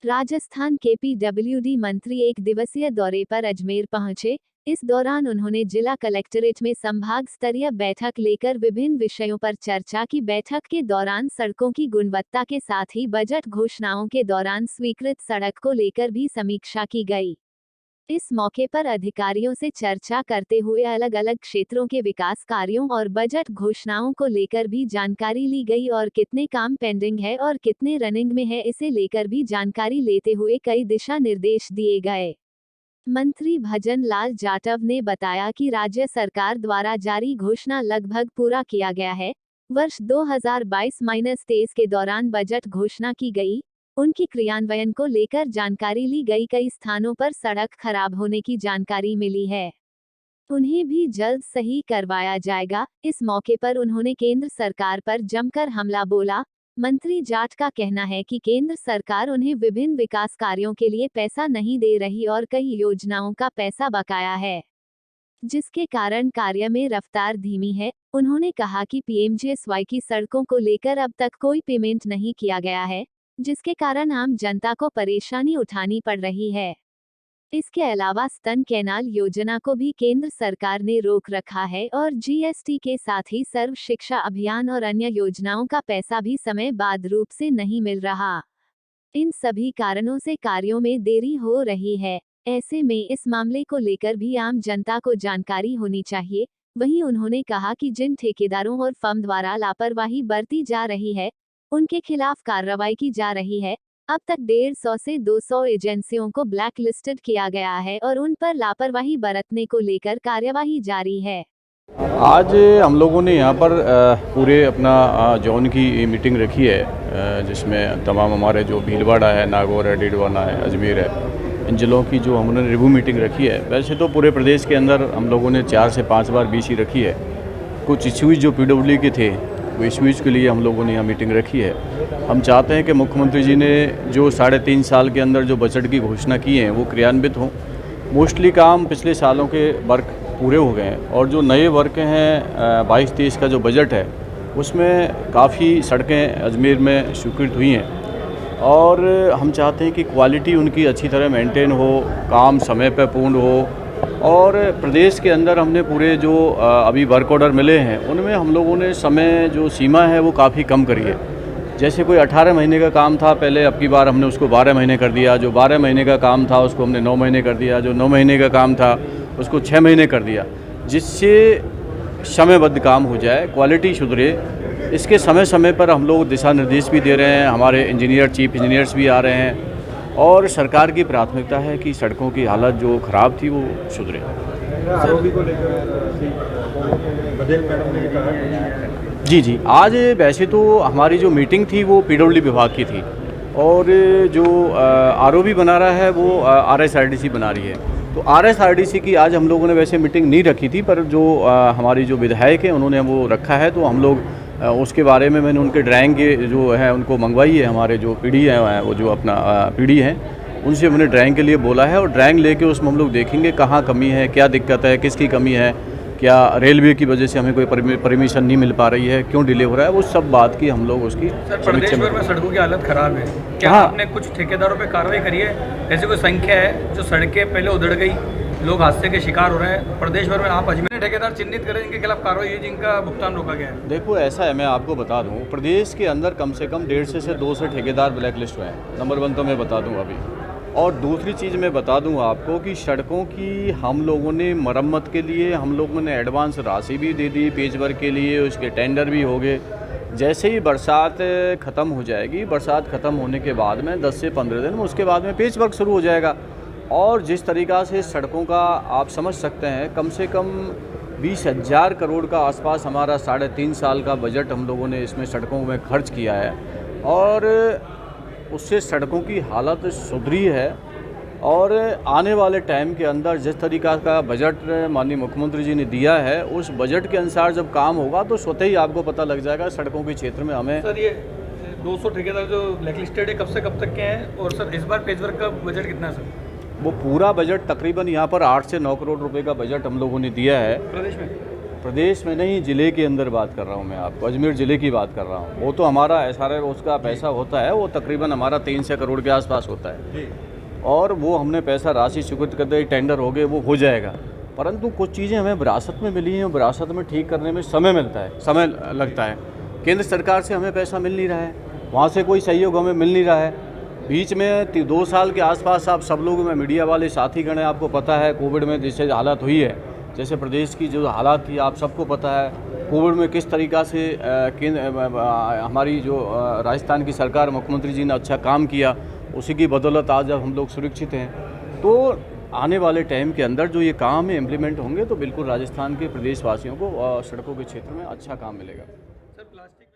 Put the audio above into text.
राजस्थान के पीडब्ल्यूडी मंत्री एक दिवसीय दौरे पर अजमेर पहुंचे। इस दौरान उन्होंने जिला कलेक्ट्रेट में संभाग स्तरीय बैठक लेकर विभिन्न विषयों पर चर्चा की। बैठक के दौरान सड़कों की गुणवत्ता के साथ ही बजट घोषणाओं के दौरान स्वीकृत सड़क को लेकर भी समीक्षा की गई। इस मौके पर अधिकारियों से चर्चा करते हुए अलग अलग क्षेत्रों के विकास कार्यों और बजट घोषणाओं को लेकर भी जानकारी ली गई और कितने काम पेंडिंग है और कितने रनिंग में है, इसे लेकर भी जानकारी लेते हुए कई दिशा निर्देश दिए गए। मंत्री भजन लाल जाटव ने बताया कि राज्य सरकार द्वारा जारी घोषणा लगभग पूरा किया गया है। वर्ष 2022-23 के दौरान बजट घोषणा की गई, उनकी क्रियान्वयन को लेकर जानकारी ली गई। कई स्थानों पर सड़क खराब होने की जानकारी मिली है, उन्हें भी जल्द सही करवाया जाएगा। इस मौके पर उन्होंने केंद्र सरकार पर जमकर हमला बोला। मंत्री जाट का कहना है कि केंद्र सरकार उन्हें विभिन्न विकास कार्यों के लिए पैसा नहीं दे रही और कई योजनाओं का पैसा बकाया है, जिसके कारण कार्य में रफ्तार धीमी है। उन्होंने कहा कि पीएमजीएसवाई की सड़कों को लेकर अब तक कोई पेमेंट नहीं किया गया है, जिसके कारण आम जनता को परेशानी उठानी पड़ रही है। इसके अलावा स्तन कैनाल योजना को भी केंद्र सरकार ने रोक रखा है और जीएसटी के साथ ही सर्व शिक्षा अभियान और अन्य योजनाओं का पैसा भी समयबद्ध रूप से नहीं मिल रहा। इन सभी कारणों से कार्यों में देरी हो रही है। ऐसे में इस मामले को लेकर भी आम जनता को जानकारी होनी चाहिए। वहीं उन्होंने कहा कि जिन ठेकेदारों और फर्म द्वारा लापरवाही बरती जा रही है, उनके खिलाफ कार्रवाई की जा रही है। अब तक 150 से 200 एजेंसियों को ब्लैक लिस्टेड किया गया है और उन पर लापरवाही बरतने को लेकर कार्यवाही जारी है। आज हम लोगों ने यहाँ पर पूरे अपना जोन की मीटिंग रखी है, जिसमें तमाम हमारे जो भीलवाड़ा है, नागौर है, डीडवाना है, अजमेर है, इन जिलों की जो हमने रिव्यू मीटिंग रखी है। वैसे तो पूरे प्रदेश के अंदर हम लोगों ने 4 से 5 बार बीसी रखी है। कुछ इश्यूज़ जो पीडब्ल्यूडी के थे, वो इश्यूज़ के लिए हम लोगों ने यहाँ मीटिंग रखी है। हम चाहते हैं कि मुख्यमंत्री जी ने जो 3.5 साल के अंदर जो बजट की घोषणा की है वो क्रियान्वित हों। मोस्टली काम पिछले सालों के वर्क पूरे हो गए हैं और जो नए वर्क हैं 22-23 का जो बजट है उसमें काफ़ी सड़कें अजमेर में स्वीकृत हुई हैं और हम चाहते हैं कि क्वालिटी उनकी अच्छी तरह मेंटेन हो, काम समय पर पूर्ण हो। और प्रदेश के अंदर हमने पूरे जो अभी वर्क ऑर्डर मिले हैं उनमें हम लोगों ने समय जो सीमा है वो काफ़ी कम करी है। जैसे कोई 18 महीने का काम था पहले, अब की बार हमने उसको 12 महीने कर दिया। जो 12 महीने का काम था उसको हमने 9 महीने कर दिया। जो 9 महीने का काम था उसको 6 महीने कर दिया, जिससे समयबद्ध काम हो जाए, क्वालिटी सुधरे। इसके समय समय पर हम लोग दिशा निर्देश भी दे रहे हैं। हमारे इंजीनियर, चीफ इंजीनियर्स भी आ रहे हैं और सरकार की प्राथमिकता है कि सड़कों की हालत जो ख़राब थी वो सुधरे। जी, आज वैसे तो हमारी जो मीटिंग थी वो पीडब्ल्यूडी विभाग की थी और जो आरओबी बना रहा है वो आरएसआरडीसी बना रही है। तो आरएसआरडीसी की आज हम लोगों ने वैसे मीटिंग नहीं रखी थी, पर जो हमारी जो विधायक हैं उन्होंने वो रखा है। तो हम लोग उसके बारे में मैंने उनके ड्राइंग जो है उनको मंगवाई है। हमारे जो पीडी हैं वो जो अपना पीडी हैं उनसे मैंने ड्राइंग के लिए बोला है और ड्राइंग लेके उसमें हम लोग देखेंगे कहाँ कमी है, क्या दिक्कत है, किसकी कमी है, क्या रेलवे की वजह से हमें कोई परमिशन नहीं मिल पा रही है, क्यों डिले हो रहा है, वो सब बात की हम लोग उसकी प्रदेश भर में सड़कों की हालत ख़राब है। क्या आपने कुछ ठेकेदारों पे कार्रवाई करी है? ऐसी कोई संख्या है जो सड़कें पहले उधड़ गई, लोग हादसे के शिकार हो रहे हैं? प्रदेश भर में आप अजमेर ठेकेदार चिन्हित करें जिनके खिलाफ कार्रवाई है, जिनका भुगतान रोका गया है। देखो ऐसा है, मैं आपको बता दूं, प्रदेश के अंदर कम से कम 150 से 200 ठेकेदार ब्लैक लिस्ट हुए हैं। नंबर 1 तो मैं बता दूं अभी। और दूसरी चीज़ मैं बता दूं आपको कि सड़कों की हम लोगों ने मरम्मत के लिए हम लोगों ने एडवांस राशि भी दे दी, पेच वर्क के लिए उसके टेंडर भी हो गए। जैसे ही बरसात ख़त्म हो जाएगी, बरसात ख़त्म होने के बाद में 10 से 15 दिन में उसके बाद में पेच वर्क शुरू हो जाएगा। और जिस तरीक़ा से सड़कों का आप समझ सकते हैं, कम से कम 20,000 करोड़ का आसपास हमारा 3.5 साल का बजट हम लोगों ने इसमें सड़कों में खर्च किया है और उससे सड़कों की हालत सुधरी है। और आने वाले टाइम के अंदर जिस तरीक़ा का बजट माननीय मुख्यमंत्री जी ने दिया है, उस बजट के अनुसार जब काम होगा तो स्वतः ही आपको पता लग जाएगा सड़कों के क्षेत्र में हमें। सर, ये 200 ठेकेदार जो ब्लैक लिस्टेड है कब से कब तक के हैं? और सर इस बार पेच वर्क का बजट कितना है सर? वो पूरा बजट तकरीबन यहाँ पर 8 से 9 करोड़ रुपए का बजट हम लोगों ने दिया है। प्रदेश में प्रदेश में नहीं, ज़िले के अंदर बात कर रहा हूँ मैं आपको, अजमेर ज़िले की बात कर रहा हूँ। वो तो हमारा SRF उसका पैसा होता है, वो तकरीबन हमारा 300 करोड़ के आसपास होता है, और वो हमने पैसा राशि स्वीकृत कर दी, टेंडर हो गए, वो हो जाएगा। परंतु कुछ चीज़ें हमें विरासत में मिली हैं, विरासत में ठीक करने में समय लगता है। केंद्र सरकार से हमें पैसा मिल नहीं रहा है, वहाँ से कोई सहयोग हमें मिल नहीं रहा है। बीच में 2 साल के आसपास आप सब लोग में मीडिया वाले साथीगण हैं, आपको पता है कोविड में जैसे हालत हुई है, जैसे प्रदेश की जो हालात थी आप सबको पता है। कोविड में किस तरीक़ा से हमारी जो राजस्थान की सरकार, मुख्यमंत्री जी ने अच्छा काम किया, उसी की बदौलत आज अब हम लोग सुरक्षित हैं। तो आने वाले टाइम के अंदर जो ये काम है इम्प्लीमेंट होंगे तो बिल्कुल राजस्थान के प्रदेशवासियों को सड़कों के क्षेत्र में अच्छा काम मिलेगा। Sir plastic